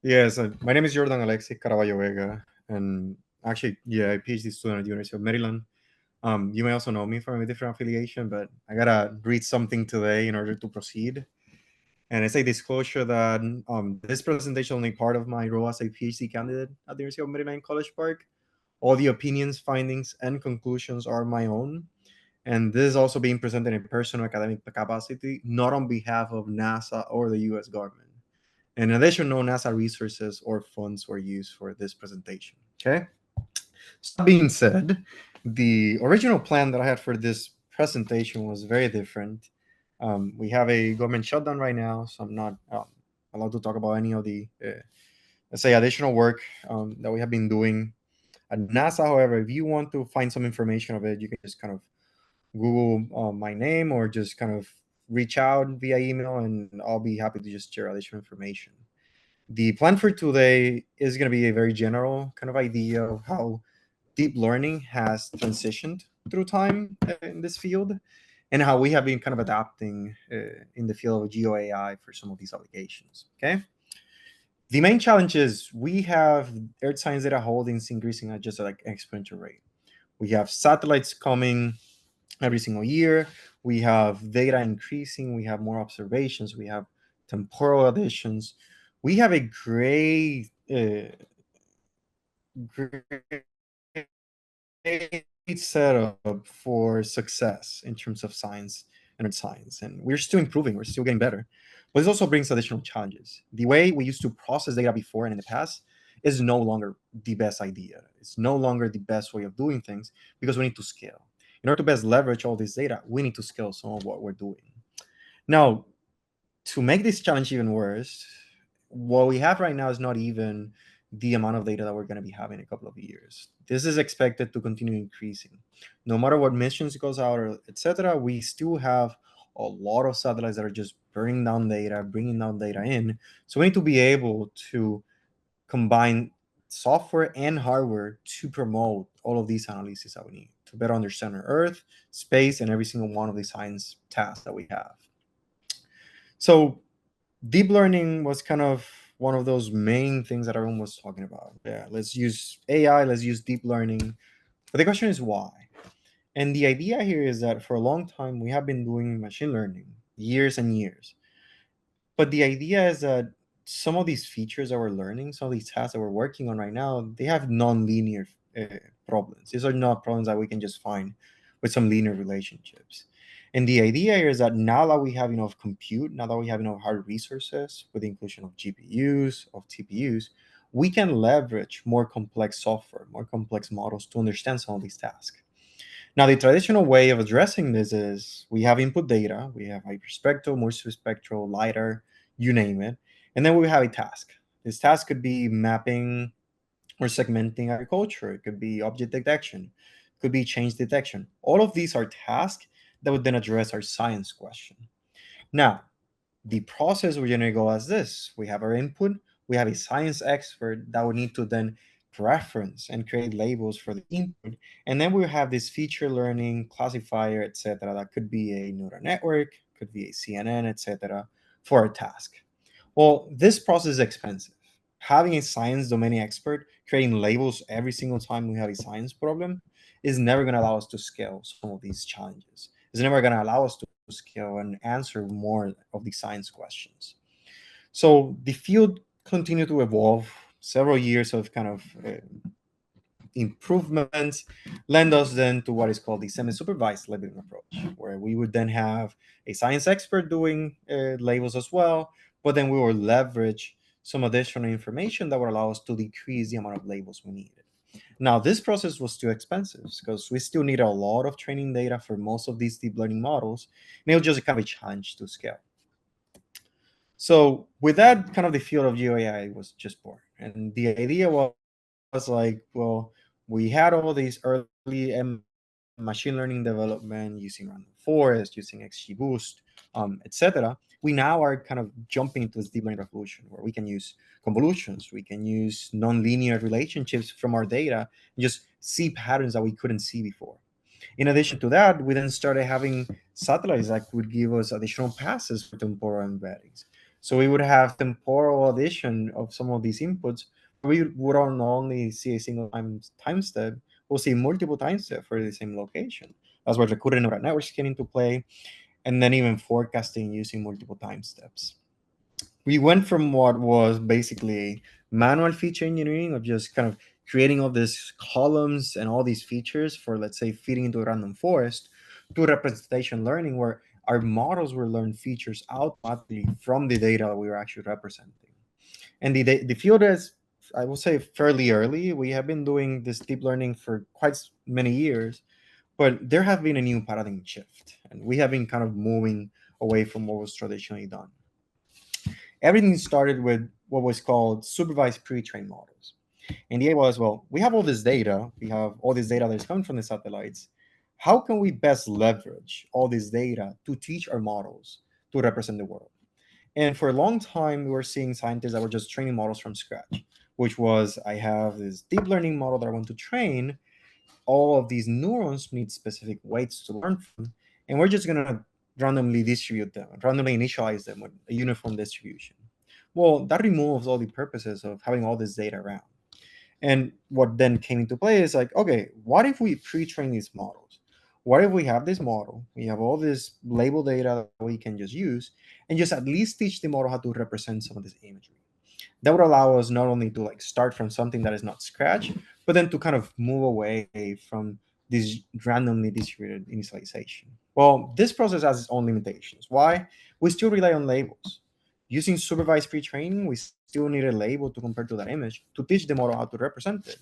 Yes, my name is Jordan Alexi Caraballo-Vega, and actually, yeah, a PhD student at the University of Maryland. You may also know me from a different affiliation, but I gotta read something today in order to proceed. And it's a disclosure that this presentation is only part of my role as a PhD candidate at the University of Maryland College Park. All the opinions, findings, and conclusions are my own. And this is also being presented in personal academic capacity, not on behalf of NASA or the US government. In addition, no NASA resources or funds were used for this presentation. Okay. So that being said, the original plan that I had for this presentation was very different. We have a government shutdown right now, so I'm not allowed to talk about any of the, let's say, additional work that we have been doing at NASA. However, if you want to find some information of it, you can just kind of Google my name or just kind of reach out via email, and I'll be happy to just share additional information. The plan for today is going to be a very general kind of idea of how deep learning has transitioned through time in this field and how we have been kind of adapting in the field of GeoAI for some of these applications. Okay. The main challenge is we have Earth science data holdings increasing at just like exponential rate. We have satellites coming every single year. We have data increasing. We have more observations. We have temporal additions. We have a great setup for success in terms of science and science. And we're still improving, we're still getting better. But this also brings additional challenges. The way we used to process data before and in the past is no longer the best idea. It's no longer the best way of doing things because we need to scale. In order to best leverage all this data, we need to scale some of what we're doing. Now, to make this challenge even worse, what we have right now is not even the amount of data that we're going to be having in a couple of years. This is expected to continue increasing. No matter what missions goes out or etc., we still have a lot of satellites that are just burning down data, bringing down data in. So we need to be able to combine software and hardware to promote all of these analyses that we need to better understand our Earth, space, and every single one of these science tasks that we have. So deep learning was kind of one of those main things that everyone was talking about. Yeah, let's use AI, let's use deep learning. But the question is why? And the idea here is that for a long time, we have been doing machine learning, years and years. But the idea is that some of these features that we're learning, some of these tasks that we're working on right now, they have non-linear uh, problems. These are not problems that we can just find with some linear relationships. And the idea here is that now that we have enough compute, now that we have enough hard resources with the inclusion of GPUs, of TPUs, we can leverage more complex software, more complex models to understand some of these tasks. Now, the traditional way of addressing this is we have input data, we have hyperspectral, multispectral, LiDAR, you name it, and then we have a task. This task could be mapping or segmenting agriculture, it could be object detection, it could be change detection. All of these are tasks that would then address our science question. Now, the process we're going to go as this. We have our input, we have a science expert that would need to then preference and create labels for the input. And then we have this feature learning classifier, etc. That could be a neural network, could be a CNN, etc. for a task. Well, this process is expensive. Having a science domain expert creating labels every single time we have a science problem is never going to allow us to scale some of these challenges. It's never going to allow us to scale and answer more of the science questions. So the field continued to evolve. Several years of kind of improvements lend us then to what is called the semi-supervised labeling approach, where we would then have a science expert doing labels as well, but then we will leverage some additional information that would allow us to decrease the amount of labels we needed. Now, this process was too expensive because we still need a lot of training data for most of these deep learning models, and it was just kind of a challenge to scale. So with that, kind of the field of GeoAI was just born, and the idea was like, well, we had all these early machine learning development using random forest, using XGBoost, etc. We now are kind of jumping into this deep learning revolution where we can use convolutions, we can use nonlinear relationships from our data and just see patterns that we couldn't see before. In addition to that, we then started having satellites that would give us additional passes for temporal embeddings. So we would have temporal addition of some of these inputs. We would not only see a single time step, we'll see multiple time steps for the same location. That's where recurrent neural networks came into play, and then even forecasting using multiple time steps. We went from what was basically manual feature engineering of just kind of creating all these columns and all these features for, let's say, feeding into a random forest, to representation learning, where our models will learn features automatically from the data we were actually representing. And the field is, I will say, fairly early. We have been doing this deep learning for quite many years, but there have been a new paradigm shift, and we have been kind of moving away from what was traditionally done. Everything started with what was called supervised pre-trained models. And the idea was, well, we have all this data, we have all this data that's coming from the satellites. How can we best leverage all this data to teach our models to represent the world? And for a long time, we were seeing scientists that were just training models from scratch, which was, I have this deep learning model that I want to train. All of these neurons need specific weights to learn from, and we're just going to randomly distribute them, randomly initialize them with a uniform distribution. Well, that removes all the purposes of having all this data around. And what then came into play is like, okay, what if we pre-train these models? What if we have this model, we have all this label data that we can just use, and just at least teach the model how to represent some of this imagery? That would allow us not only to like start from something that is not scratch, but then to kind of move away from this randomly distributed initialization. Well, this process has its own limitations. Why? We still rely on labels. Using supervised pre-training, we still need a label to compare to that image to teach the model how to represent it.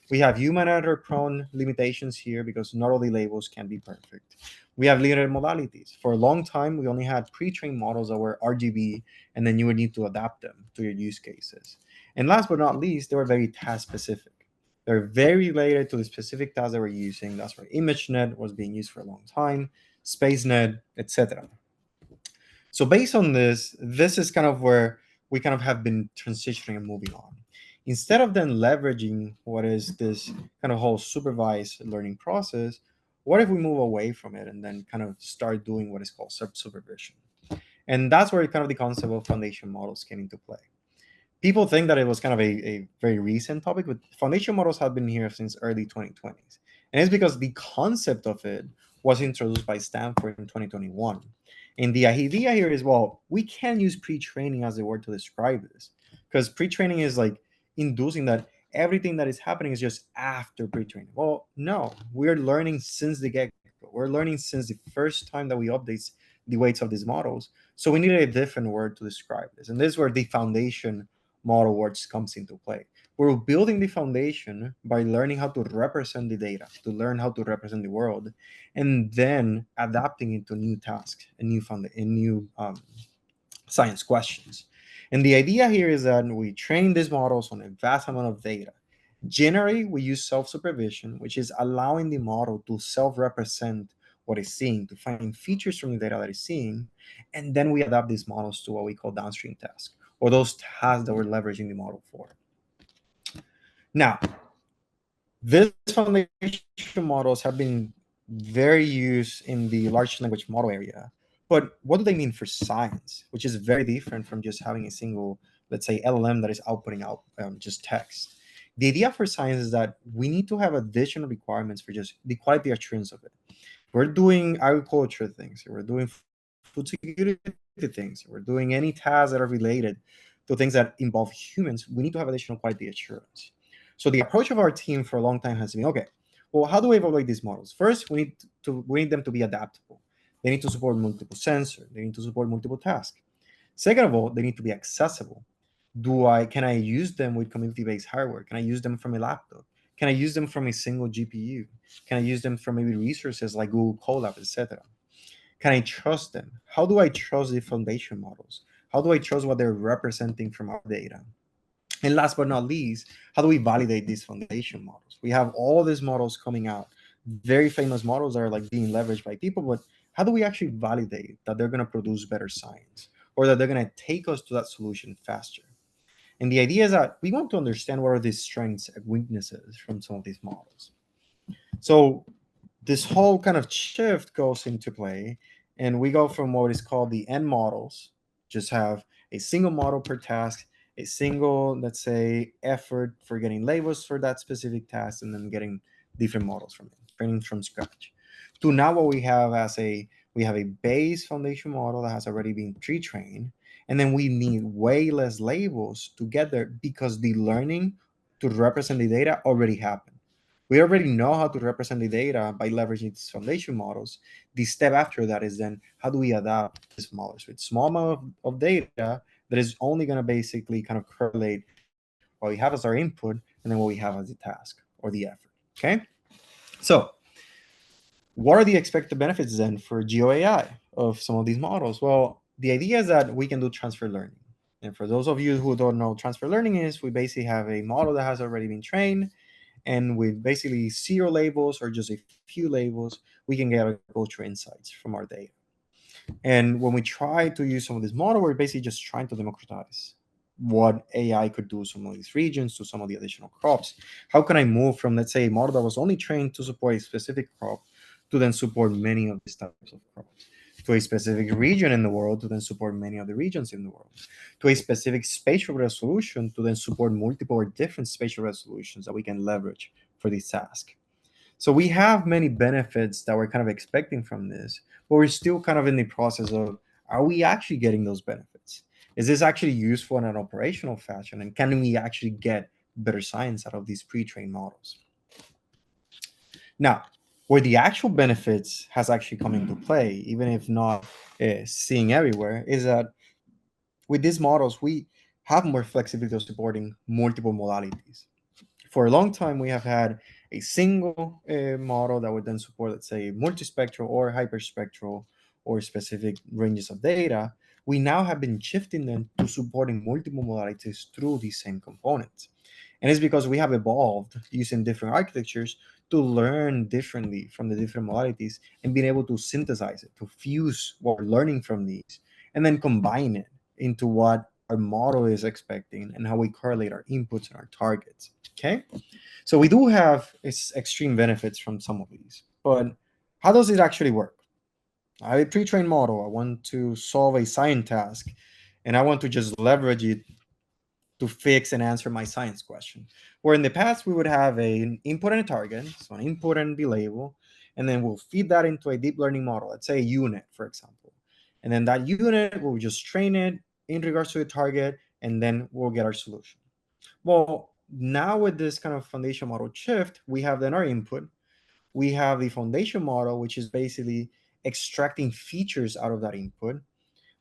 We have human error prone limitations here because not all the labels can be perfect. We have limited modalities. For a long time, we only had pre-trained models that were RGB, and then you would need to adapt them to your use cases. And last but not least, they were very task specific. They're very related to the specific task that we're using. That's where ImageNet was being used for a long time, SpaceNet, etc. So based on this is kind of where we kind of have been transitioning and moving on. Instead of then leveraging what is this kind of whole supervised learning process, what if we move away from it and then kind of start doing what is called supervision? And that's where kind of the concept of foundation models came into play. People think that it was kind of a very recent topic, but foundation models have been here since early 2020s. And it's because the concept of it was introduced by Stanford in 2021. And the idea here is, well, we can use pre-training as a word to describe this, because pre-training is like inducing that everything that is happening is just after pre-training. Well, no, we're learning since the get-go. We're learning since the first time that we update the weights of these models. So we needed a different word to describe this. And this is where the foundation model words comes into play. We're building the foundation by learning how to represent the data, to learn how to represent the world, and then adapting it to new tasks and new science questions. And the idea here is that we train these models on a vast amount of data. Generally, we use self-supervision, which is allowing the model to self-represent what it's seeing, to find features from the data that it's seeing, and then we adapt these models to what we call downstream tasks, or those tasks that we're leveraging the model for. Now, these foundation models have been very used in the large language model area. But what do they mean for science, which is very different from just having a single, let's say, LLM that is outputting out just text? The idea for science is that we need to have additional requirements for just the quality assurance of it. We're doing agriculture things, we're doing food security things, we're doing any tasks that are related to things that involve humans. We need to have additional quality assurance. So the approach of our team for a long time has been, okay, well, how do we evaluate these models? First, we need them to be adaptable. They need to support multiple sensors. They need to support multiple tasks. Second of all, they need to be accessible. Can I use them with community-based hardware? Can I use them from a laptop? Can I use them from a single GPU? Can I use them from maybe resources like Google Colab, etc.? Can I trust them? How do I trust the foundation models? How do I trust what they're representing from our data? And last but not least, how do we validate these foundation models? We have all these models coming out, very famous models that are like being leveraged by people, but how do we actually validate that they're going to produce better science, or that they're going to take us to that solution faster? And the idea is that we want to understand what are the strengths and weaknesses from some of these models. So this whole kind of shift goes into play, and we go from what is called the end models, just have a single model per task, a single, let's say, effort for getting labels for that specific task, and then getting different models from it, training from scratch. To now what we have as we have a base foundation model that has already been pre-trained, and then we need way less labels to get there because the learning to represent the data already happened. We already know how to represent the data by leveraging these foundation models. The step after that is then how do we adapt these models with small amount of data that is only going to basically kind of correlate what we have as our input and then what we have as the task or the effort. Okay, so what are the expected benefits then for GeoAI of some of these models? Well, the idea is that we can do transfer learning. And for those of you who don't know, transfer learning is we basically have a model that has already been trained, and with basically zero labels or just a few labels, we can get agricultural insights from our data. And when we try to use some of this model, we're basically just trying to democratize what AI could do some of these regions to some of the additional crops. How can I move from, let's say, a model that was only trained to support a specific crop to then support many of these types of crops? To a specific region in the world to then support many of the regions in the world? To a specific spatial resolution to then support multiple or different spatial resolutions that we can leverage for this task? So we have many benefits that we're kind of expecting from this, but we're still kind of in the process of, are we actually getting those benefits? Is this actually useful in an operational fashion? And can we actually get better science out of these pre-trained models? Now, where the actual benefits has actually come into play, even if not seeing everywhere, is that with these models, we have more flexibility of supporting multiple modalities. For a long time, we have had a single model that would then support, let's say, multispectral or hyperspectral or specific ranges of data. We now have been shifting them to supporting multiple modalities through these same components. And it's because we have evolved using different architectures to learn differently from the different modalities and being able to synthesize it, to fuse what we're learning from these, and then combine it into what our model is expecting and how we correlate our inputs and our targets. Okay, so we do have extreme benefits from some of these, but how does it actually work? I have a pre-trained model. I want to solve a science task, and I want to just leverage it to fix and answer my science question. Where in the past we would have an input and a target, so an input and the label, and then we'll feed that into a deep learning model. Let's say a unit, for example, and then that unit will just train it in regards to the target, and then we'll get our solution. Well, now with this kind of foundation model shift, we have then our input. We have the foundation model, which is basically extracting features out of that input,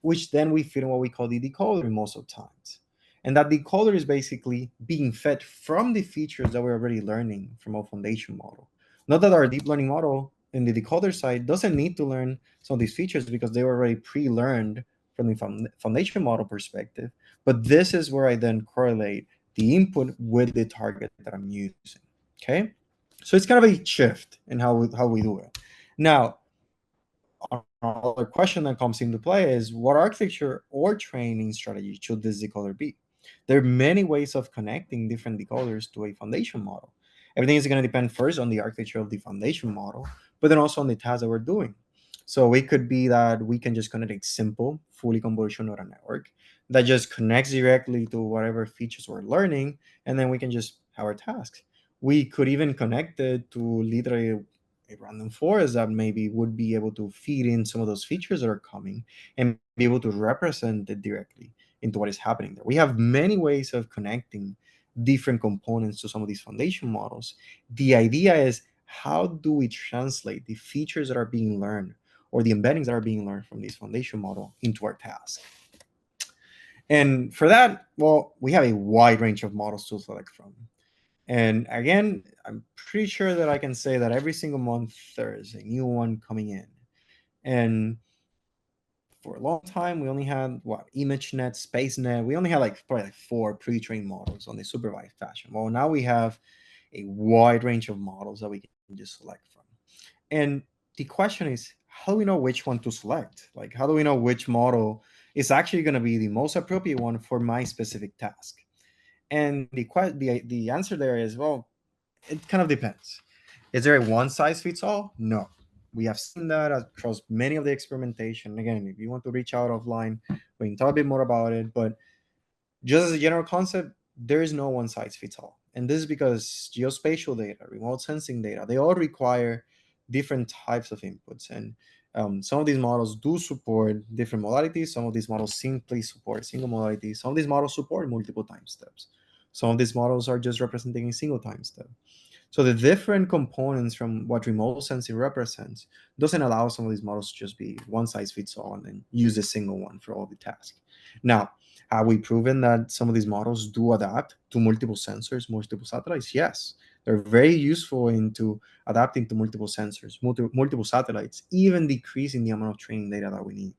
which then we fit in what we call the decoder most of the times. And that decoder is basically being fed from the features that we're already learning from our foundation model. Not that our deep learning model in the decoder side doesn't need to learn some of these features because they were already pre-learned from the foundation model perspective. But this is where I then correlate the input with the target that I'm using. Okay, so it's kind of a shift in how we do it. Now, another question that comes into play is what architecture or training strategy should this decoder be? There are many ways of connecting different decoders to a foundation model. Everything is going to depend first on the architecture of the foundation model, but then also on the tasks that we're doing. So it could be that we can just connect a simple, fully convolutional neural network that just connects directly to whatever features we're learning, and then we can just have our tasks. We could even connect it to literally a random forest that maybe would be able to feed in some of those features that are coming and be able to represent it directly into what is happening there. We have many ways of connecting different components to some of these foundation models. The idea is how do we translate the features that are being learned or the embeddings that are being learned from this foundation model into our task? And for that, well, we have a wide range of models to select from. And again, I'm pretty sure that I can say that every single month there is a new one coming in. And for a long time, we only had what ImageNet, SpaceNet. We only had like probably like 4 pre-trained models on the supervised fashion. Well, now we have a wide range of models that we can just select from. And the question is, how do we know which one to select? Like, how do we know which model is actually going to be the most appropriate one for my specific task? And the answer there is, well, it kind of depends. Is there a one size fits all? No. We have seen that across many of the experimentation. Again, if you want to reach out offline, we can talk a bit more about it. But just as a general concept, there is no one size fits all. And this is because geospatial data, remote sensing data, they all require different types of inputs. And some of these models do support different modalities. Some of these models simply support single modality. Some of these models support multiple time steps. Some of these models are just representing a single time step. So the different components from what remote sensing represents doesn't allow some of these models to just be one size fits all and then use a single one for all the tasks. Now, have we proven that some of these models do adapt to multiple sensors, multiple satellites? Yes. They're very useful into adapting to multiple sensors, multiple satellites, even decreasing the amount of training data that we need.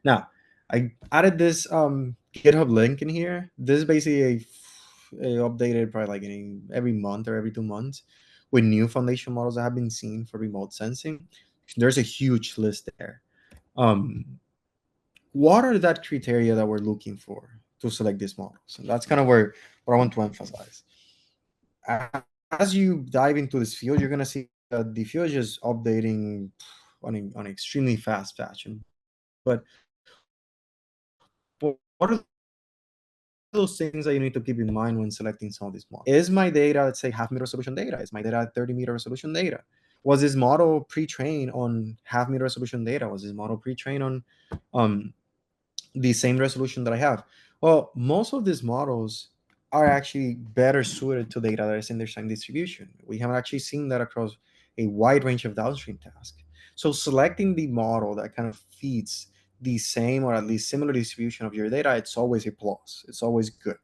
Now, I added this GitHub link in here. This is basically a updated probably like every month or every 2 months with new foundation models that have been seen for remote sensing. There's a huge list there. What are that criteria that we're looking for to select these models? And that's kind of where what I want to emphasize. As you dive into this field, you're going to see that the field is just updating on extremely fast fashion. But what are those things that you need to keep in mind when selecting some of these models? Is my data, let's say, half meter resolution data? Is my data 30-meter resolution data? Was this model pre-trained on half-meter resolution data? Was this model pre-trained on the same resolution that I have? Well, most of these models are actually better suited to data that is in their time distribution. We have actually seen that across a wide range of downstream tasks. So selecting the model that kind of feeds the same or at least similar distribution of your data, it's always a plus. It's always good.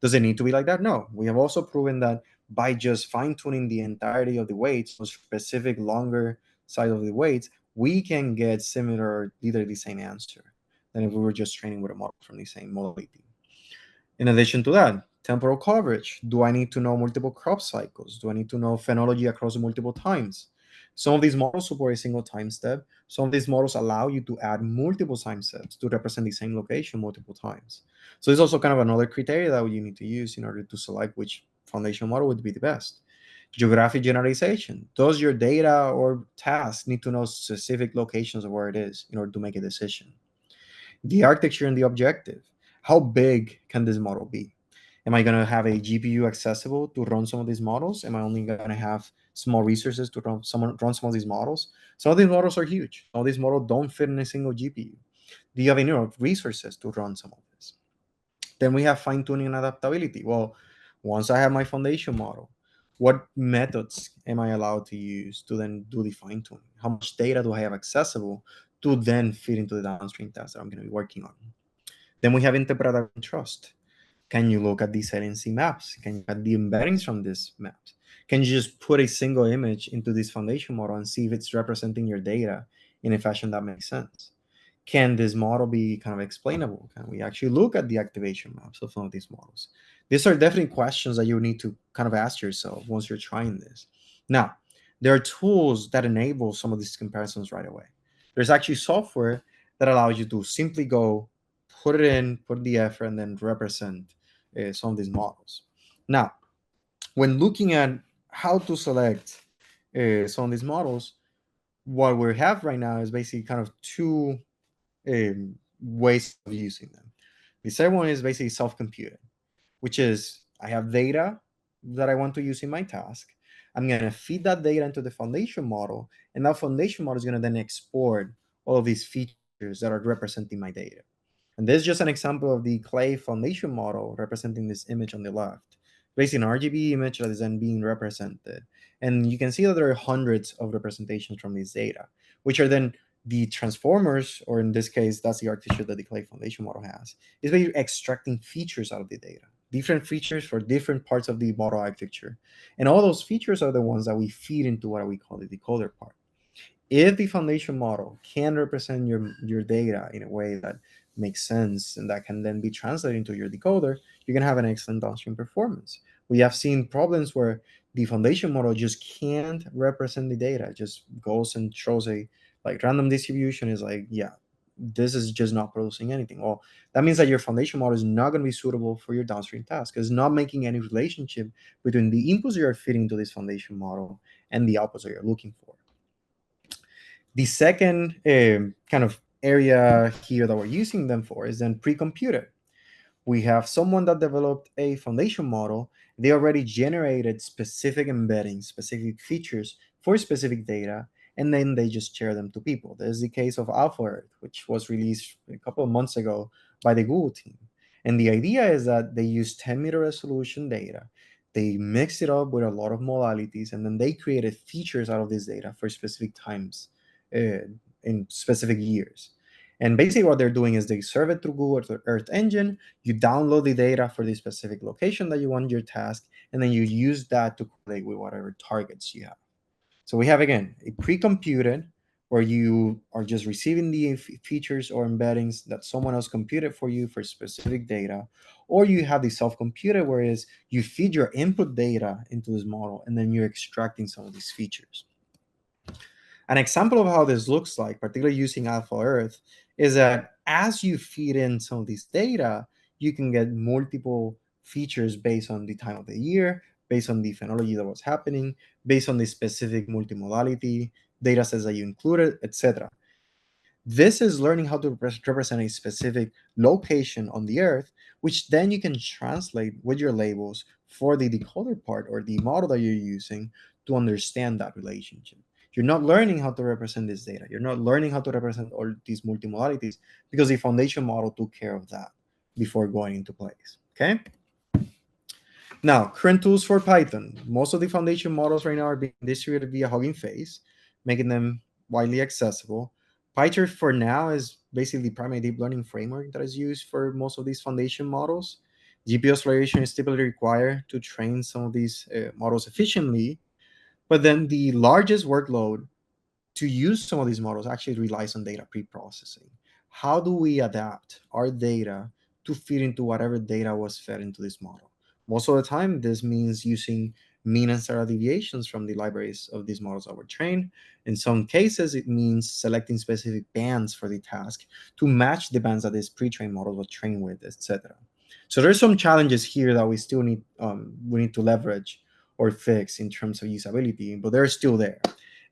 Does it need to be like that? No. We have also proven that by just fine-tuning the entirety of the weights, so specific longer side of the weights, we can get similar or either the same answer than if we were just training with a model from the same modality. In addition to that, temporal coverage. Do I need to know multiple crop cycles? Do I need to know phenology across multiple times? Some of these models support a single time step. Some of these models allow you to add multiple time steps to represent the same location multiple times. So it's also kind of another criteria that you need to use in order to select which foundation model would be the best. Geographic generalization. Does your data or task need to know specific locations of where it is in order to make a decision? The architecture and the objective. How big can this model be? Am I going to have a GPU accessible to run some of these models? Am I only going to have small resources to run some of these models? Some of these models are huge. Some of these models don't fit in a single GPU. Do you have enough resources to run some of this? Then we have fine tuning and adaptability. Well, once I have my foundation model, what methods am I allowed to use to then do the fine tuning? How much data do I have accessible to then fit into the downstream tasks that I'm going to be working on? Then we have interpretability and trust. Can you look at these LNC maps? Can you look at the embeddings from these maps? Can you just put a single image into this foundation model and see if it's representing your data in a fashion that makes sense? Can this model be kind of explainable? Can we actually look at the activation maps of some of these models? These are definitely questions that you need to kind of ask yourself once you're trying this. Now, there are tools that enable some of these comparisons right away. There's actually software that allows you to simply go, put it in, put the effort, and then represent some of these models. Now, when looking at how to select some of these models, what we have right now is basically kind of two ways of using them. The second one is basically self-computing, which is I have data that I want to use in my task. I'm going to feed that data into the foundation model, and that foundation model is going to then export all of these features that are representing my data. And this is just an example of the clay foundation model representing this image on the left. Basically, an RGB image that is then being represented. And you can see that there are hundreds of representations from this data, which are then the transformers, or in this case, that's the architecture that the clay foundation model has, is basically extracting features out of the data, different features for different parts of the model architecture. And all those features are the ones that we feed into what we call the decoder part. If the foundation model can represent your data in a way that makes sense and that can then be translated into your decoder, you're going to have an excellent downstream performance. We have seen problems where the foundation model just can't represent the data. It just goes and shows a like random distribution is like, yeah, this is just not producing anything. Well, that means that your foundation model is not going to be suitable for your downstream task. It's not making any relationship between the inputs you're feeding to this foundation model and the outputs that you're looking for. The second kind of area here that we're using them for is then pre-computed. We have someone that developed a foundation model. They already generated specific embeddings, specific features for specific data, and then they just share them to people. There's the case of Alpha Earth, which was released a couple of months ago by the Google team. And the idea is that they use 10-meter resolution data. They mix it up with a lot of modalities, and then they created features out of this data for specific times in specific years. And basically, what they're doing is they serve it through Google Earth Engine. You download the data for the specific location that you want your task, and then you use that to correlate with whatever targets you have. So we have, again, a pre-computed where you are just receiving the features or embeddings that someone else computed for you for specific data, or you have the self-computed, whereas you feed your input data into this model, and then you're extracting some of these features. An example of how this looks like, particularly using Alpha Earth, is that as you feed in some of this data, you can get multiple features based on the time of the year, based on the phenology that was happening, based on the specific multimodality data sets that you included, etc. This is learning how to represent a specific location on the Earth, which then you can translate with your labels for the decoder part or the model that you're using to understand that relationship. You're not learning how to represent this data. You're not learning how to represent all these multimodalities because the foundation model took care of that before going into place. Okay. Now, current tools for Python. Most of the foundation models right now are being distributed via Hugging Face, making them widely accessible. PyTorch for now is basically the primary deep learning framework that is used for most of these foundation models. GPU acceleration is typically required to train some of these models efficiently, but then the largest workload to use some of these models actually relies on data pre-processing. How do we adapt our data to fit into whatever data was fed into this model? Most of the time, this means using mean and standard deviations from the libraries of these models that were trained. In some cases, it means selecting specific bands for the task to match the bands that this pre-trained model was trained with, etc. So there's some challenges here that we still need we need to leverage or fix in terms of usability, but they're still there.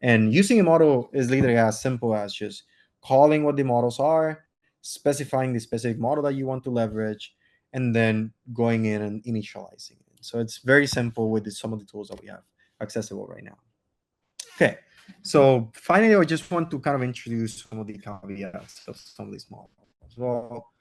And using a model is literally as simple as just calling what the models are, specifying the specific model that you want to leverage, and then going in and initializing it. So it's very simple with some of the tools that we have accessible right now. Okay, so finally, I just want to kind of introduce some of the caveats of some of these models. Well,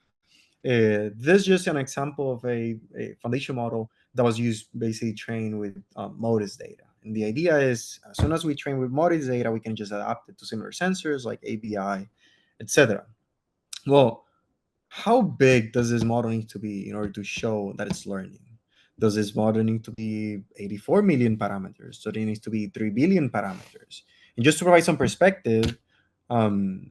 this is just an example of a foundation model that was used basically trained with MODIS data. And the idea is as soon as we train with MODIS data, we can just adapt it to similar sensors like ABI, etc. Well, how big does this model need to be in order to show that it's learning? Does this model need to be 84 million parameters? So it needs to be 3 billion parameters. And just to provide some perspective, um,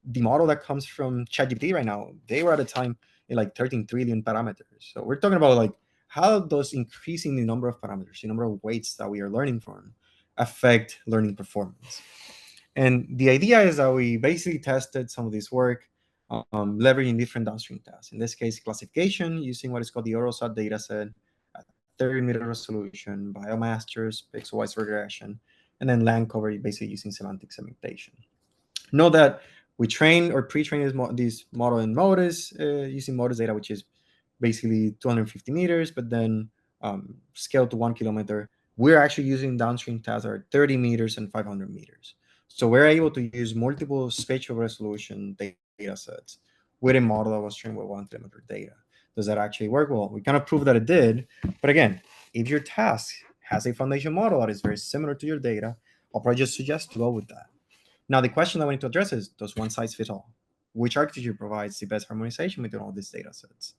the model that comes from ChatGPT right now, they were at a time in like 13 trillion parameters. So we're talking about like how does increasing the number of parameters, the number of weights that we are learning from, affect learning performance? And the idea is that we basically tested some of this work leveraging different downstream tasks. In this case, classification using what is called the Eurosat dataset at 30-meter resolution, biomasters, pixel-wise regression, and then land coverage basically using semantic segmentation. Note that we train or pre-train this model in MODIS using MODIS data, which is basically 250 meters, but then scaled to 1 kilometer. We're actually using downstream tasks that are 30 meters and 500 meters. So we're able to use multiple spatial resolution data sets with a model that was trained with 1 kilometer data. Does that actually work? Well, we kind of proved that it did. But again, if your task has a foundation model that is very similar to your data, I'll probably just suggest to go with that. Now, the question that we need to address is, does one size fit all? Which architecture provides the best harmonization between all these data sets?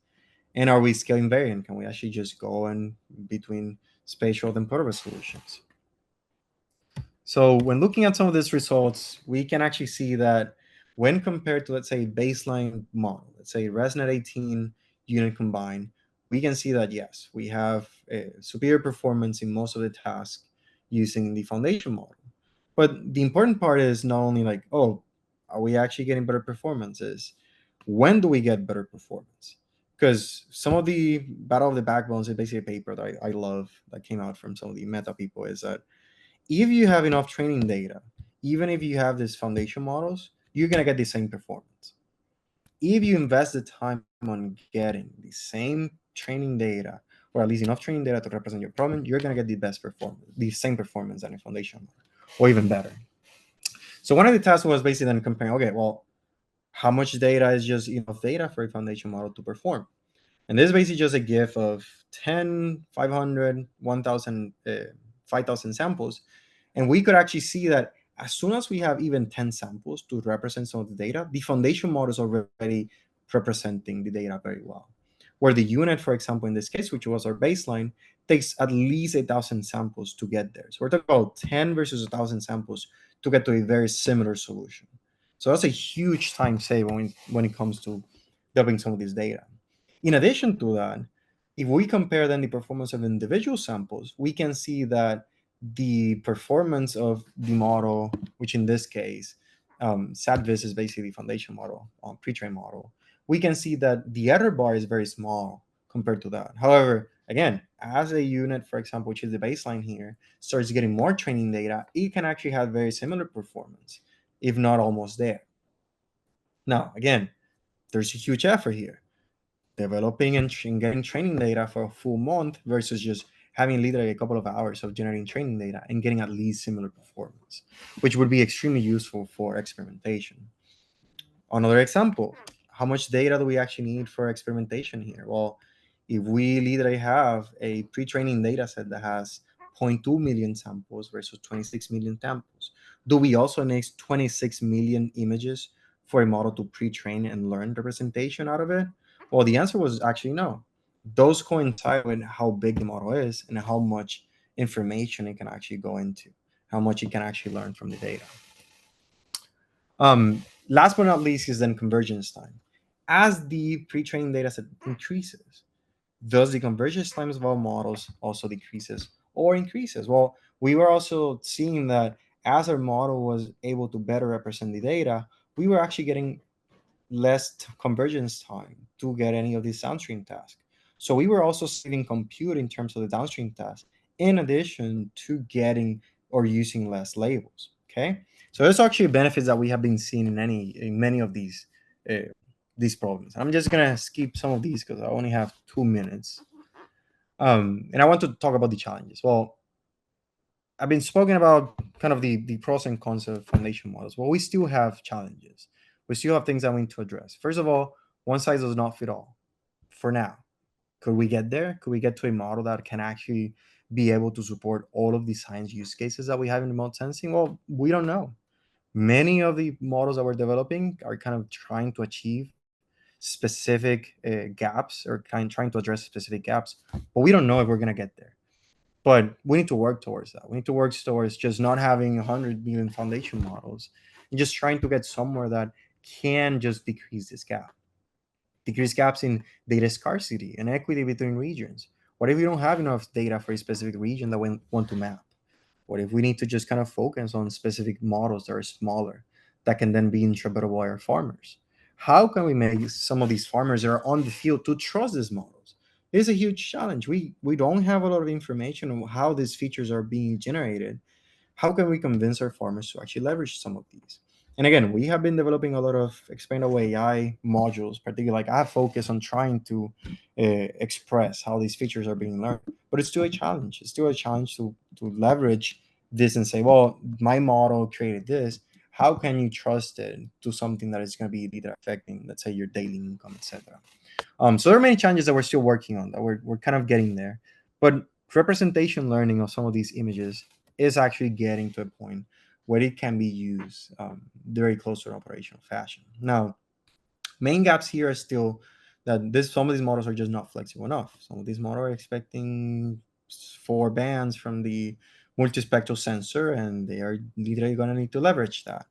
And are we scale invariant? Can we actually just go in between spatial and temporal resolutions? So when looking at some of these results, we can actually see that when compared to, let's say, baseline model, let's say ResNet 18 unit combined, we can see that, yes, we have superior performance in most of the tasks using the foundation model. But the important part is not only like, oh, are we actually getting better performances? When do we get better performance? Because some of the Battle of the Backbones is basically a paper that I love that came out from some of the meta people is that if you have enough training data, even if you have these foundation models, you're gonna get the same performance. If you invest the time on getting the same training data, or at least enough training data to represent your problem, you're gonna get the best performance, the same performance than a foundation model, or even better. So one of the tasks was basically then comparing, okay, well, how much data is just enough data for a foundation model to perform? And this is basically just a GIF of 10, 500, 1,000, 5,000 samples. And we could actually see that as soon as we have even 10 samples to represent some of the data, the foundation model is already representing the data very well. Where the unit, for example, in this case, which was our baseline, takes at least 1,000 samples to get there. So we're talking about 10 versus 1,000 samples to get to a very similar solution. So that's a huge time save when it comes to developing some of this data. In addition to that, if we compare then the performance of individual samples, we can see that the performance of the model, which in this case, SATVIS is basically the foundation model, pre-trained model, we can see that the error bar is very small compared to that. However, again, as a unit, for example, which is the baseline here, starts getting more training data, it can actually have very similar performance, if not almost there. Now, again, there's a huge effort here developing and getting training data for a full month versus just having literally a couple of hours of generating training data and getting at least similar performance, which would be extremely useful for experimentation. Another example, how much data do we actually need for experimentation here? Well, if we literally have a pre-training data set that has zero point 0.2 million samples versus 26 million samples, do we also need 26 million images for a model to pre-train and learn representation out of it? Well, the answer was actually no. Those coincide with how big the model is and how much information it can actually go into, how much it can actually learn from the data. Last but not least is then convergence time. As the pre-training data set increases, does the convergence times of our models also decreases or increases? Well, we were also seeing that as our model was able to better represent the data, we were actually getting less convergence time to get any of these downstream tasks. So we were also saving compute in terms of the downstream tasks, in addition to getting or using less labels. Okay, so there's actually benefits that we have been seeing in many of these problems. I'm just gonna skip some of these because I only have 2 minutes. And I want to talk about the challenges. Well, I've been spoken about kind of the pros and cons of foundation models. Well, we still have challenges. We still have things that we need to address. First of all, one size does not fit all. For now, could we get there? Could we get to a model that can actually be able to support all of the science use cases that we have in remote sensing? Well, we don't know. Many of the models that we're developing are kind of trying to achieve specific gaps or trying to address specific gaps, but we don't know if we're going to get there. But we need to work towards that. We need to work towards just not having 100 million foundation models and just trying to get somewhere that can just decrease this gap, decrease gaps in data scarcity and equity between regions. What if we don't have enough data for a specific region that we want to map? What if we need to just kind of focus on specific models that are smaller that can then be interpretable by our farmers? How can we make some of these farmers that are on the field to trust these models? It's a huge challenge. We don't have a lot of information on how these features are being generated. How can we convince our farmers to actually leverage some of these? And again, we have been developing a lot of expandable AI modules, particularly like I focus on trying to express how these features are being learned. But it's still a challenge. It's still a challenge to leverage this and say, well, my model created this. How can you trust it to something that is going to be either affecting, let's say, your daily income, etc.? So there are many challenges that we're still working on, that we're kind of getting there. But representation learning of some of these images is actually getting to a point where it can be used very close to an operational fashion. Now, main gaps here are still that some of these models are just not flexible enough. Some of these models are expecting 4 bands from the multispectral sensor, and they are literally going to need to leverage that.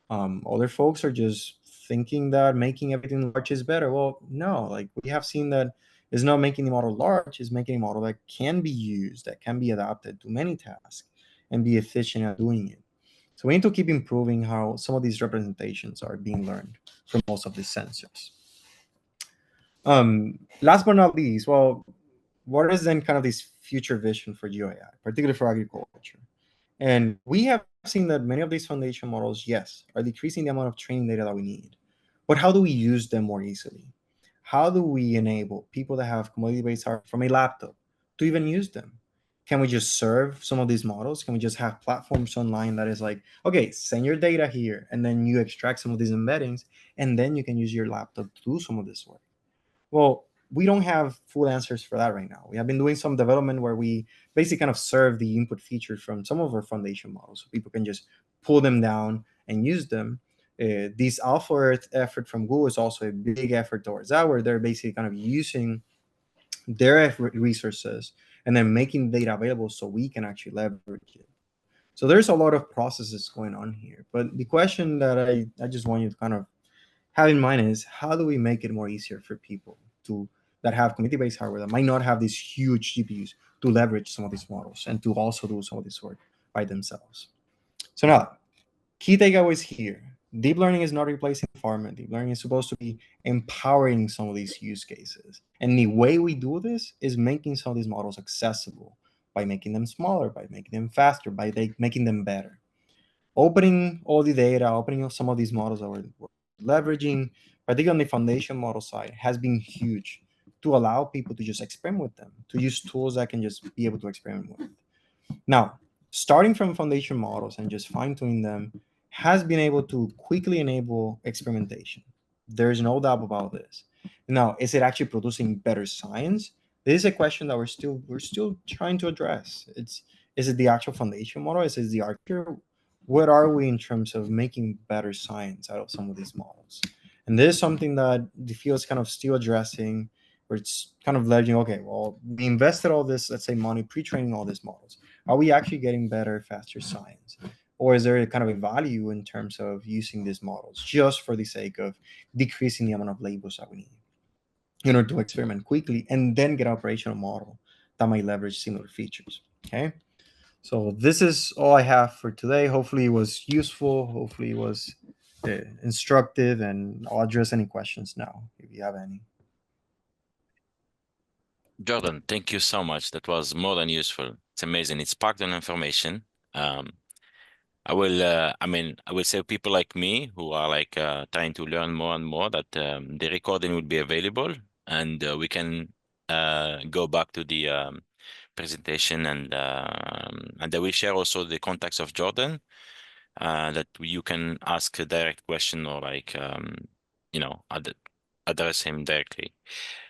Other folks are just thinking that making everything large is better. Well, no, like we have seen that it's not making the model large, it's making a model that can be used, that can be adapted to many tasks and be efficient at doing it. So we need to keep improving how some of these representations are being learned from most of these sensors. Last but not least, well, what is then kind of this future vision for GeoAI, particularly for agriculture? And we have seen that many of these foundation models, yes, are decreasing the amount of training data that we need. But how do we use them more easily? How do we enable people that have commodity-based hardware from a laptop to even use them? Can we just serve some of these models? Can we just have platforms online that is like, okay, send your data here, and then you extract some of these embeddings, and then you can use your laptop to do some of this work? Well, we don't have full answers for that right now. We have been doing some development where we basically kind of serve the input features from some of our foundation models, so people can just pull them down and use them. This Alpha Earth effort from Google is also a big effort towards that, where they're basically kind of using their resources and then making data available so we can actually leverage it. So there's a lot of processes going on here. But the question that I just want you to kind of have in mind is, how do we make it more easier for people to that have community-based hardware that might not have these huge GPUs to leverage some of these models and to also do some of this work by themselves? So now, key takeaways here. Deep learning is not replacing farming. Deep learning is supposed to be empowering some of these use cases. And the way we do this is making some of these models accessible by making them smaller, by making them faster, by making them better. Opening all the data, opening up some of these models that we're leveraging, particularly on the foundation model side, has been huge to allow people to just experiment with them, to use tools that can just be able to experiment with. Now, starting from foundation models and just fine tuning them has been able to quickly enable experimentation. There's no doubt about this. Now, is it actually producing better science? This is a question that we're still trying to address. Is it the actual foundation model? Is it the architecture? What are we in terms of making better science out of some of these models? And this is something that the field is kind of still addressing, where it's kind of leveraging, okay, well, we invested all this, let's say, money pre-training all these models. Are we actually getting better, faster science? Or is there a kind of a value in terms of using these models just for the sake of decreasing the amount of labels that we need in order to experiment quickly and then get an operational model that might leverage similar features? Okay. So this is all I have for today. Hopefully it was useful. Hopefully it was instructive, and I'll address any questions now if you have any. Jordan, thank you so much. That was more than useful. It's amazing. It's packed on information. Um, I will say people like me who are like trying to learn more and more that the recording will be available and we can go back to the presentation and I will share also the contacts of Jordan that you can ask a direct question or like you know ad address him directly.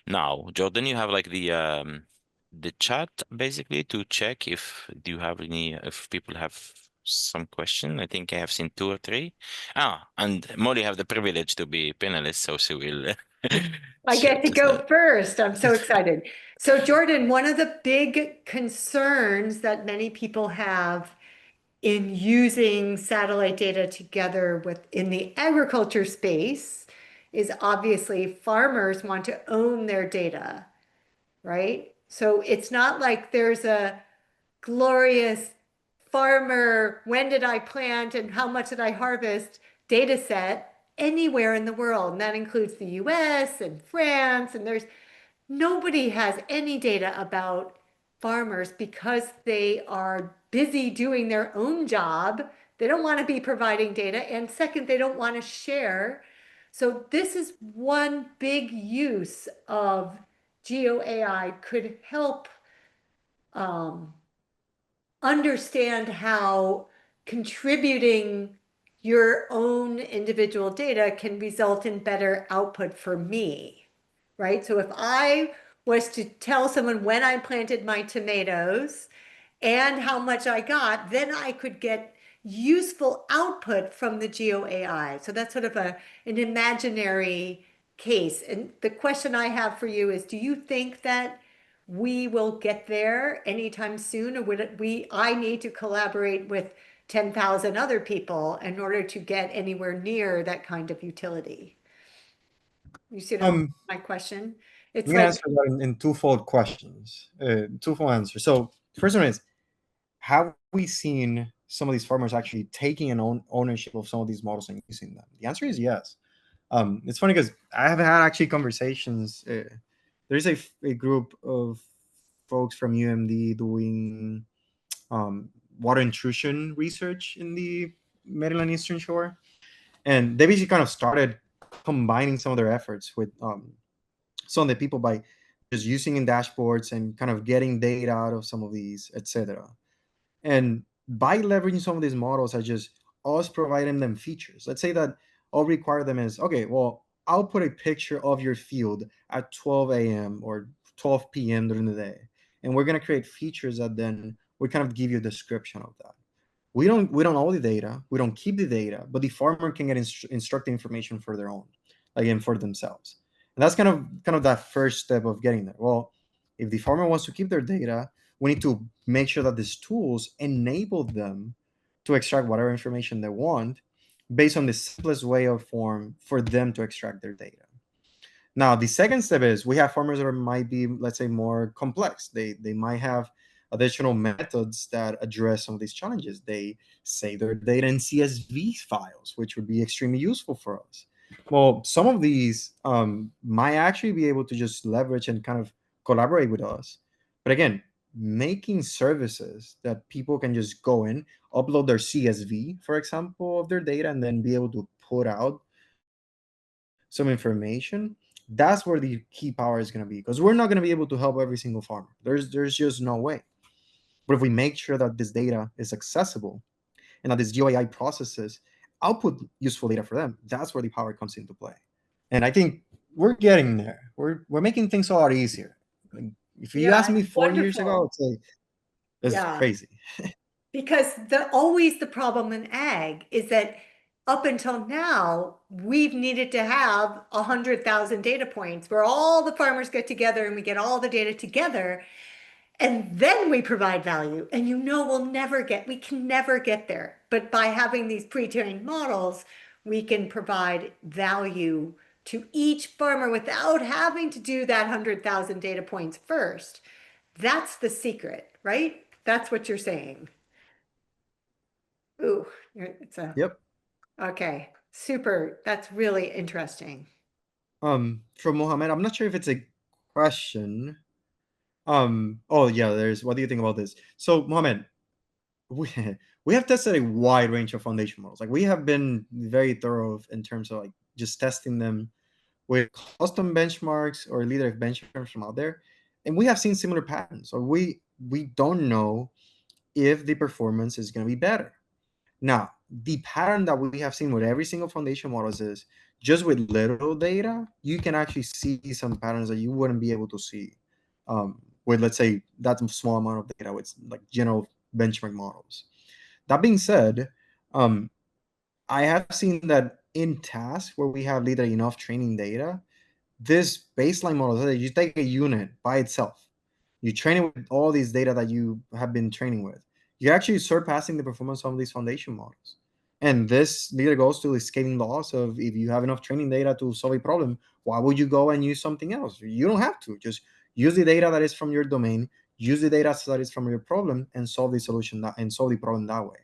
Now, Jordan, you have like the chat basically to check if do you have any if people have some question. I think I have seen two or three. Ah, and Molly have the privilege to be panelist, so she will I get to go first. I'm so excited. So, Jordan, one of the big concerns that many people have in using satellite data together in the agriculture space is obviously farmers want to own their data, right? So it's not like there's a glorious farmer, when did I plant and how much did I harvest data set anywhere in the world. And that includes the US and France. And nobody has any data about farmers because they are busy doing their own job. They don't want to be providing data. And second, they don't want to share. So this is one big use of Geo AI could help understand how contributing your own individual data can result in better output for me, right? So if I was to tell someone when I planted my tomatoes and how much I got, then I could get useful output from the Geo AI. So that's sort of an imaginary case. And the question I have for you is, do you think that we will get there anytime soon, or I need to collaborate with 10,000 other people in order to get anywhere near that kind of utility? You see my question? It's I'm gonna answer that in twofold questions, twofold answers. So first one is, have we seen some of these farmers actually taking ownership of some of these models and using them? The answer is yes. It's funny because I have had actually conversations. There's a group of folks from UMD doing water intrusion research in the Maryland Eastern Shore, and they basically kind of started combining some of their efforts with some of the people by just using in dashboards and kind of getting data out of some of these, etc. And by leveraging some of these models, I just us providing them features. Let's say that all we require them is, okay, well, I'll put a picture of your field at 12 a.m. or 12 p.m. during the day. And we're going to create features that then we kind of give you a description of that. We don't own the data, we don't keep the data, but the farmer can get instructed information for their own, again, for themselves. And that's kind of that first step of getting there. Well, if the farmer wants to keep their data, we need to make sure that these tools enable them to extract whatever information they want based on the simplest way or form for them to extract their data. Now, the second step is we have farmers that might be, let's say, more complex. They might have additional methods that address some of these challenges. They save their data in CSV files, which would be extremely useful for us. Well, some of these might actually be able to just leverage and kind of collaborate with us. But again, making services that people can just go in, upload their CSV, for example, of their data, and then be able to put out some information, that's where the key power is going to be, because we're not going to be able to help every single farmer. There's just no way. But if we make sure that this data is accessible and that this GeoAI processes output useful data for them, that's where the power comes into play. And I think we're getting there. We're making things a lot easier. Like, if you asked me 4 years ago, I'd say this is crazy. Because always the problem in ag is that up until now, we've needed to have 100,000 data points where all the farmers get together and we get all the data together, and then we provide value. And we can never get there. But by having these pre-trained models, we can provide value to each farmer without having to do that 100,000 data points first. That's the secret, right? That's what you're saying. Ooh, Yep. Okay, super. That's really interesting. From Mohammed, I'm not sure if it's a question. Oh yeah, there's, what do you think about this? So Mohammed, we we have tested a wide range of foundation models. Like, we have been very thorough in terms of like just testing them with custom benchmarks or leader benchmarks from out there, and we have seen similar patterns. Or we don't know if the performance is going to be better. Now, the pattern that we have seen with every single foundation models is just with little data, you can actually see some patterns that you wouldn't be able to see with, let's say, that small amount of data with like general benchmark models. That being said, I have seen that in tasks where we have literally enough training data, this baseline model, so that you take a unit by itself, you train it with all these data that you have been training with, you're actually surpassing the performance of these foundation models. And this either goes to the scaling laws of, if you have enough training data to solve a problem, why would you go and use something else? You don't have to. Just use the data that is from your domain, use the data that is from your problem, and solve the solution and solve the problem that way.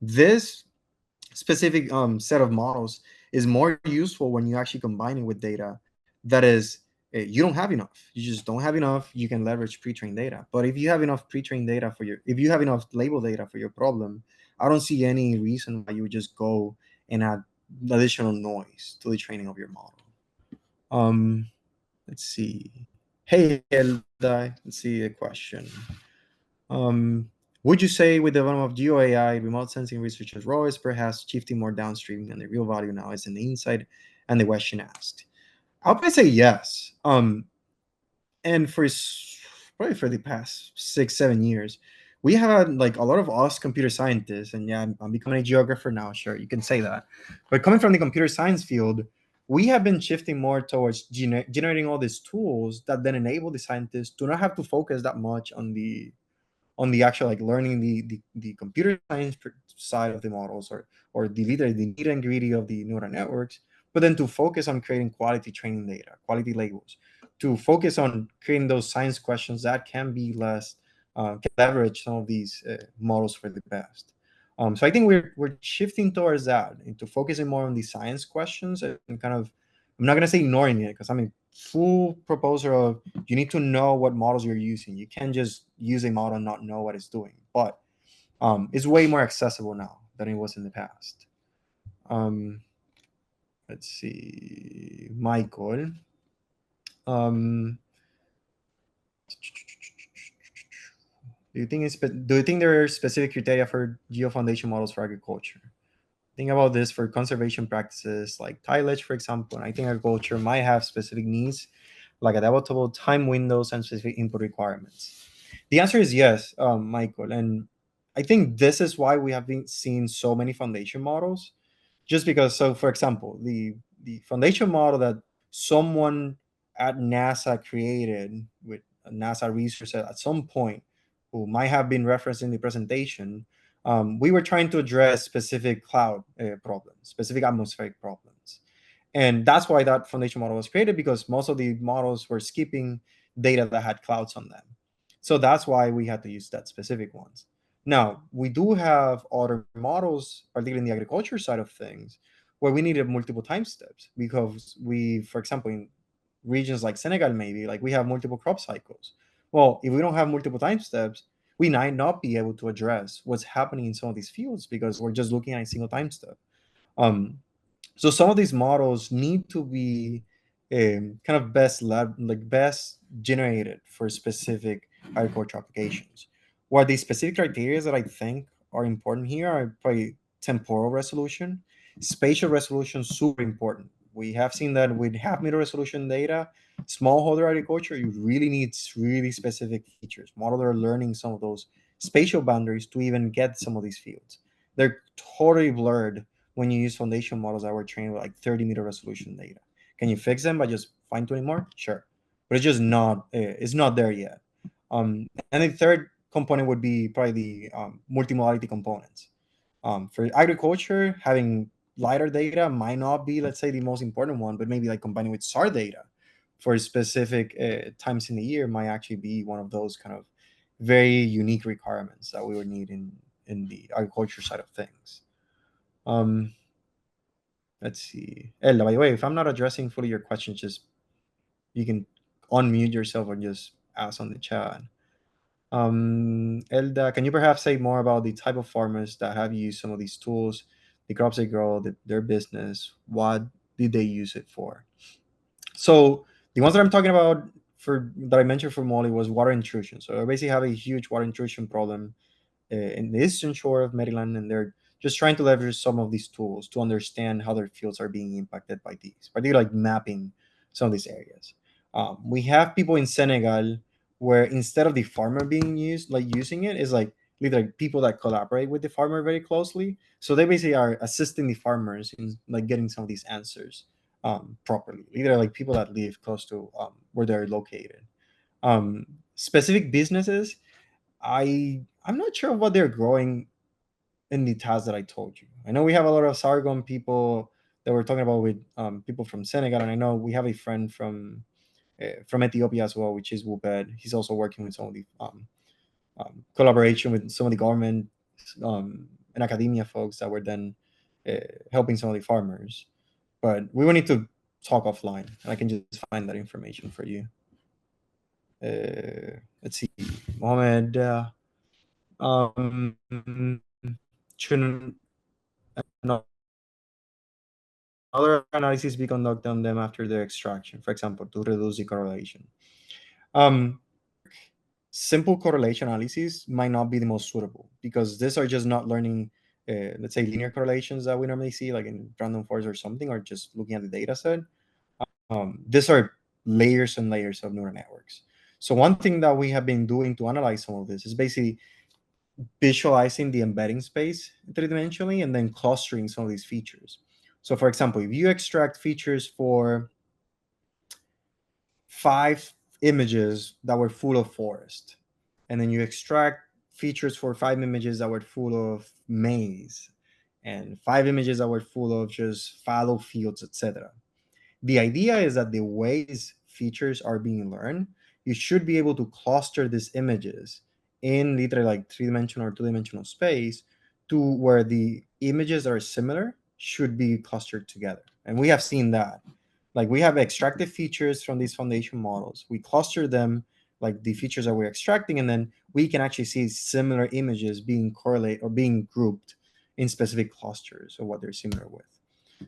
This specific set of models is more useful when you actually combine it with data that is, you don't have enough. You just don't have enough. You can leverage pre-trained data. But if you have enough pre-trained data if you have enough label data for your problem, I don't see any reason why you would just go and add additional noise to the training of your model. Let's see. Hey, Eldai, let's see a question. Would you say with the development of GeoAI, remote sensing research as raw is perhaps shifting more downstream, and the real value now is in the insight and the question asked? I'll probably say yes. And probably for the past 6-7 years, we had like a lot of us computer scientists, and yeah, I'm becoming a geographer now. Sure, you can say that. But coming from the computer science field, we have been shifting more towards generating all these tools that then enable the scientists to not have to focus that much on the actual like learning the computer science side of the models, or the nitty and gritty of the neural networks, but then to focus on creating quality training data, quality labels, to focus on creating those science questions that can be less can leverage some of these models for the best. So I think we're shifting towards that, into focusing more on the science questions, and kind of, I'm not going to say ignoring it, because I'm a full proposer of, you need to know what models you're using. You can't just use a model and not know what it's doing. But is way more accessible now than it was in the past. Let's see, Michael. Um, do you think there are specific criteria for geofoundation models for agriculture? Think about this for conservation practices like tillage, for example. And I think agriculture might have specific needs, like adaptable time windows and specific input requirements. The answer is yes, Michael. And I think this is why we have been seeing so many foundation models. Just because, so for example, the foundation model that someone at NASA created with NASA research at some point, who might have been referenced in the presentation, we were trying to address specific cloud problems, specific atmospheric problems. And that's why that foundation model was created, because most of the models were skipping data that had clouds on them. So that's why we had to use that specific ones. Now, we do have other models, particularly in the agriculture side of things, where we needed multiple time steps, because we, for example, in regions like Senegal, maybe, like we have multiple crop cycles. Well, if we don't have multiple time steps, we might not be able to address what's happening in some of these fields because we're just looking at a single time step. Um, so some of these models need to be kind of best generated for specific agriculture applications. What the specific criteria that I think are important here are probably temporal resolution, spatial resolution, super important. We have seen that with half meter resolution data, smallholder agriculture, you really need really specific features. Models are learning some of those spatial boundaries to even get some of these fields. They're totally blurred when you use foundation models that were trained with like 30-meter resolution data. Can you fix them by just fine tuning more? Sure, but it's just not it's not there yet. And the third component would be probably the multimodality components. For agriculture, having lighter data might not be, let's say, the most important one, but maybe like combining with SAR data for specific times in the year might actually be one of those kind of very unique requirements that we would need in the agriculture side of things. Um, let's see. Ella, by the way, if I'm not addressing fully your question, just you can unmute yourself or just ask on the chat. Elda, can you perhaps say more about the type of farmers that have used some of these tools, the crops they grow, their business? What did they use it for? So the ones that I'm talking about for that I mentioned for Molly was water intrusion. So I basically have a huge water intrusion problem in the eastern shore of Maryland, and they're just trying to leverage some of these tools to understand how their fields are being impacted by these, particularly like mapping some of these areas. We have people in Senegal where instead of the farmer being used, like using it, is like literally people that collaborate with the farmer very closely. So they basically are assisting the farmers in like getting some of these answers properly. Either like people that live close to where they're located. Specific businesses, I'm not sure what they're growing in the tasks that I told you. I know we have a lot of Sargon people that we're talking about with people from Senegal, and I know we have a friend from Ethiopia as well, which is Wubed. He's also working with some of the collaboration with some of the government and academia folks that were then helping some of the farmers. But we will need to talk offline, and I can just find that information for you. Let's see, Mohammed. Um, should another analysis be conducted on them after their extraction, for example, to reduce the correlation? Simple correlation analysis might not be the most suitable because these are just not learning, let's say, linear correlations that we normally see, like in random forest or something, or just looking at the data set. These are layers and layers of neural networks. So one thing that we have been doing to analyze some of this is basically visualizing the embedding space three-dimensionally and then clustering some of these features. So for example, if you extract features for 5 images that were full of forest, and then you extract features for 5 images that were full of maize, and 5 images that were full of just fallow fields, etc. The idea is that the ways features are being learned, you should be able to cluster these images in literally like 3-dimensional or 2-dimensional space to where the images that are similar should be clustered together. And we have seen that. Like we have extracted features from these foundation models. We cluster them like the features that we're extracting, and then we can actually see similar images being correlated or being grouped in specific clusters of what they're similar with.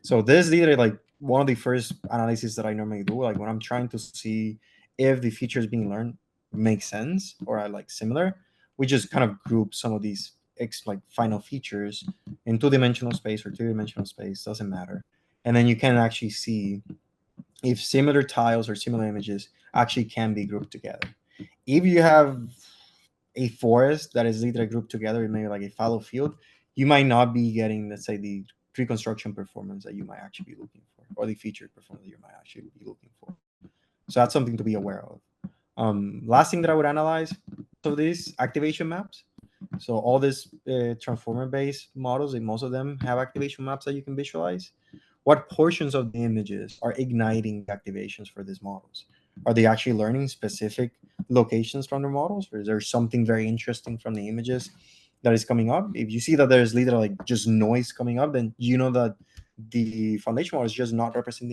So this is either like one of the first analyses that I normally do, like when I'm trying to see if the features being learned make sense or are like similar. We just kind of group some of these like final features in 2-dimensional space or 3-dimensional space, doesn't matter. And then you can actually see if similar tiles or similar images actually can be grouped together. If you have a forest that is literally grouped together in maybe like a fallow field, you might not be getting, let's say, the pre-construction performance that you might actually be looking for, or the feature performance that you might actually be looking for. So that's something to be aware of. Last thing that I would analyze of these activation maps. So all these transformer-based models, and most of them have activation maps that you can visualize. What portions of the images are igniting the activations for these models? Are they actually learning specific locations from their models, or is there something very interesting from the images that is coming up? If you see that there's literally like just noise coming up, then you know that the foundation model is just not representing